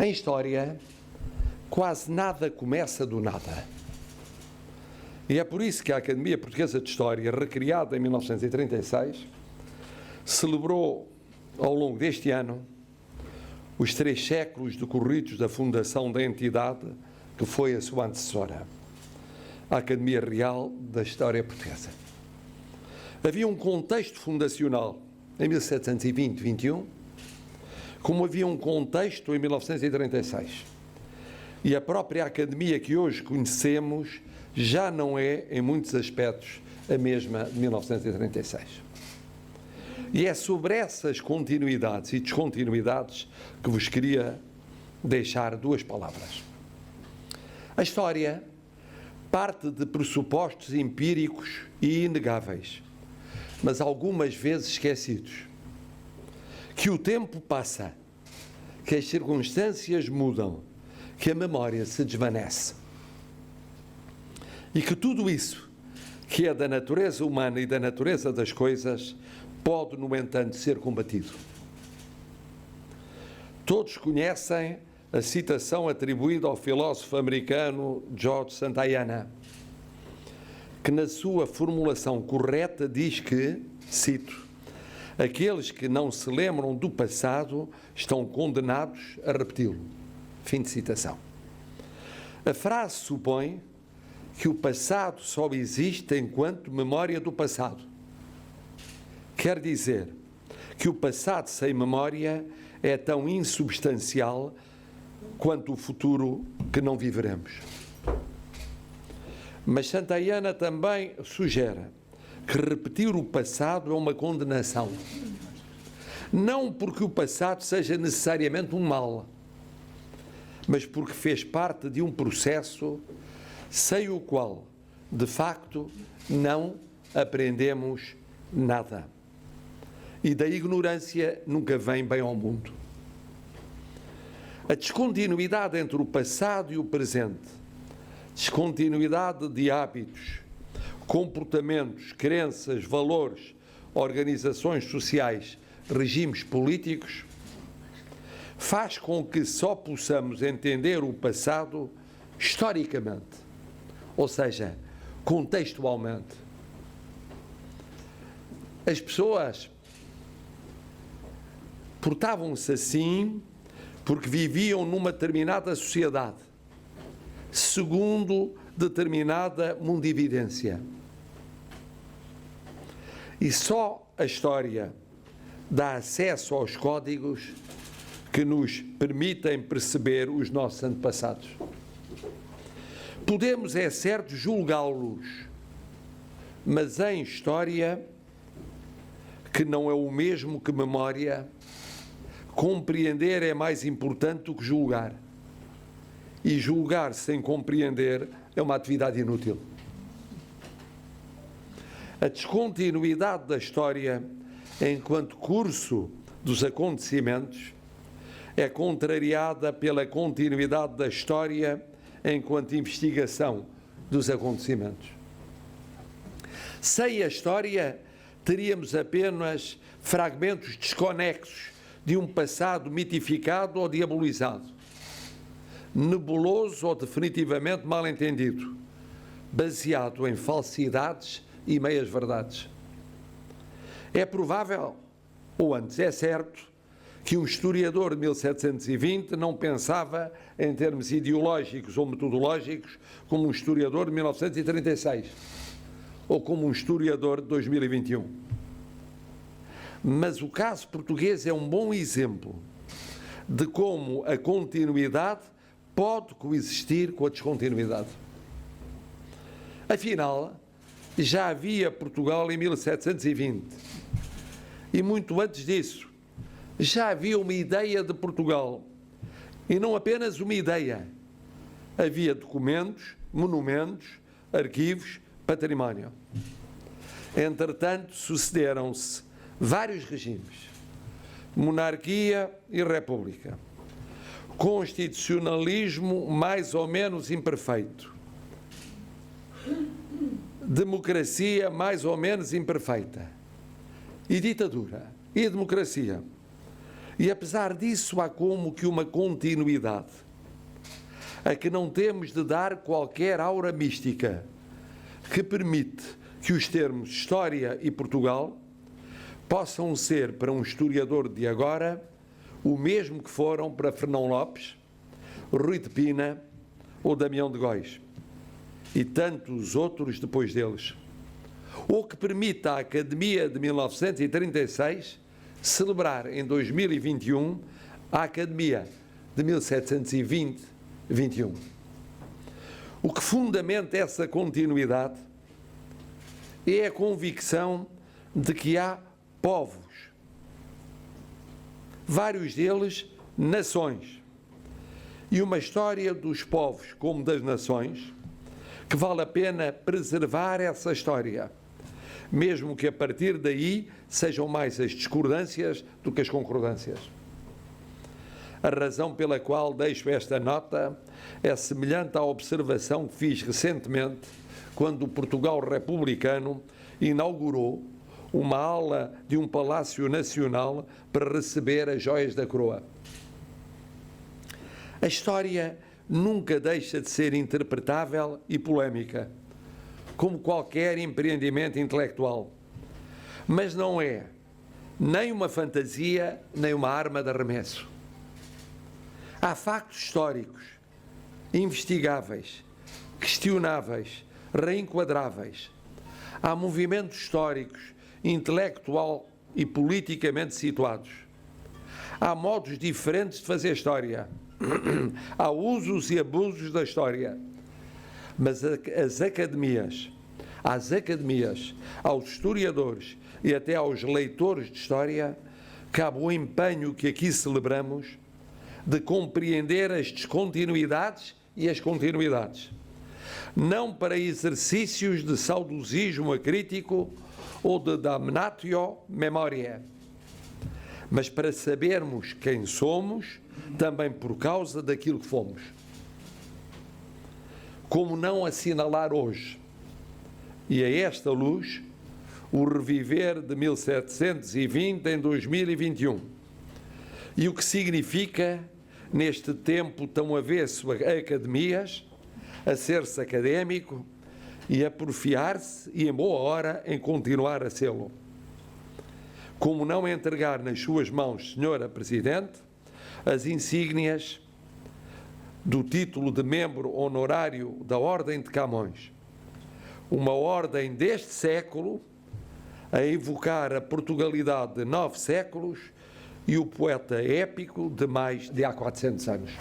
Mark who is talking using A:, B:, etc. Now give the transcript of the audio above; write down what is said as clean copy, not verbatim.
A: Em história, quase nada começa do nada. E é por isso que a Academia Portuguesa de História, recriada em 1936, celebrou ao longo deste ano os 3 séculos decorridos da fundação da entidade que foi a sua antecessora, a Academia Real da História Portuguesa. Havia um contexto fundacional em 1720-21, como havia um contexto em 1936. E a própria Academia que hoje conhecemos já não é, em muitos aspectos, a mesma de 1936. E é sobre essas continuidades e descontinuidades que vos queria deixar 2 palavras. A história parte de pressupostos empíricos e inegáveis, mas algumas vezes esquecidos. Que o tempo passa, que as circunstâncias mudam, que a memória se desvanece. E que tudo isso, que é da natureza humana e da natureza das coisas, pode, no entanto, ser combatido. Todos conhecem a citação atribuída ao filósofo americano George Santayana, que na sua formulação correta diz que, cito, aqueles que não se lembram do passado estão condenados a repeti-lo. Fim de citação. A frase supõe que o passado só existe enquanto memória do passado. Quer dizer que o passado sem memória é tão insubstancial quanto o futuro que não viveremos. Mas Santayana também sugere que repetir o passado é uma condenação. Não porque o passado seja necessariamente um mal, mas porque fez parte de um processo sem o qual, de facto, não aprendemos nada. E da ignorância nunca vem bem ao mundo. A descontinuidade entre o passado e o presente, descontinuidade de hábitos, comportamentos, crenças, valores, organizações sociais, regimes políticos, faz com que só possamos entender o passado historicamente, ou seja, contextualmente. As pessoas portavam-se assim porque viviam numa determinada sociedade, segundo determinada mundividência. E só a história dá acesso aos códigos que nos permitem perceber os nossos antepassados. Podemos, é certo, julgá-los, mas em história, que não é o mesmo que memória, compreender é mais importante do que julgar. E julgar sem compreender é uma atividade inútil. A descontinuidade da história, enquanto curso dos acontecimentos, é contrariada pela continuidade da história enquanto investigação dos acontecimentos. Sem a história, teríamos apenas fragmentos desconexos de um passado mitificado ou diabolizado, nebuloso ou definitivamente mal entendido, baseado em falsidades e meias-verdades. É provável, ou antes é certo, que um historiador de 1720 não pensava em termos ideológicos ou metodológicos como um historiador de 1936 ou como um historiador de 2021. Mas o caso português é um bom exemplo de como a continuidade pode coexistir com a descontinuidade. Afinal, já havia Portugal em 1720 e muito antes disso já havia uma ideia de Portugal, e não apenas uma ideia. Havia documentos, monumentos, arquivos, património. Entretanto, sucederam-se vários regimes, monarquia e república, constitucionalismo mais ou menos imperfeito, democracia mais ou menos imperfeita, e ditadura, e democracia. E apesar disso há como que uma continuidade, a que não temos de dar qualquer aura mística, que permite que os termos História e Portugal possam ser para um historiador de agora o mesmo que foram para Fernão Lopes, Rui de Pina ou Damião de Góis e tantos outros depois deles. Ou que permita à Academia de 1936 celebrar em 2021 a Academia de 1720-21. O que fundamenta essa continuidade é a convicção de que há povos, vários deles nações, e uma história dos povos como das nações, que vale a pena preservar essa história, mesmo que a partir daí sejam mais as discordâncias do que as concordâncias. A razão pela qual deixo esta nota é semelhante à observação que fiz recentemente quando o Portugal republicano inaugurou uma ala de um Palácio Nacional para receber as joias da coroa. A história nunca deixa de ser interpretável e polémica, como qualquer empreendimento intelectual, mas não é nem uma fantasia, nem uma arma de arremesso. Há factos históricos, investigáveis, questionáveis, reenquadráveis. Há movimentos históricos, intelectual e politicamente situados. Há modos diferentes de fazer história. Há usos e abusos da história. Mas às academias, aos historiadores e até aos leitores de história, cabe o empenho que aqui celebramos de compreender as descontinuidades e as continuidades. Não para exercícios de saudosismo acrítico ou de damnatio memoriae, mas para sabermos quem somos, também por causa daquilo que fomos. Como não assinalar hoje, e a esta luz, o reviver de 1720 em 2021, e o que significa, neste tempo tão avesso a academias, a ser-se académico e a porfiar-se, e em boa hora, em continuar a sê-lo. Como não entregar nas suas mãos, Senhora Presidente, as insígnias do título de membro honorário da Ordem de Camões, uma ordem deste século a evocar a Portugalidade de 9 séculos e o poeta épico de mais de há 400 anos.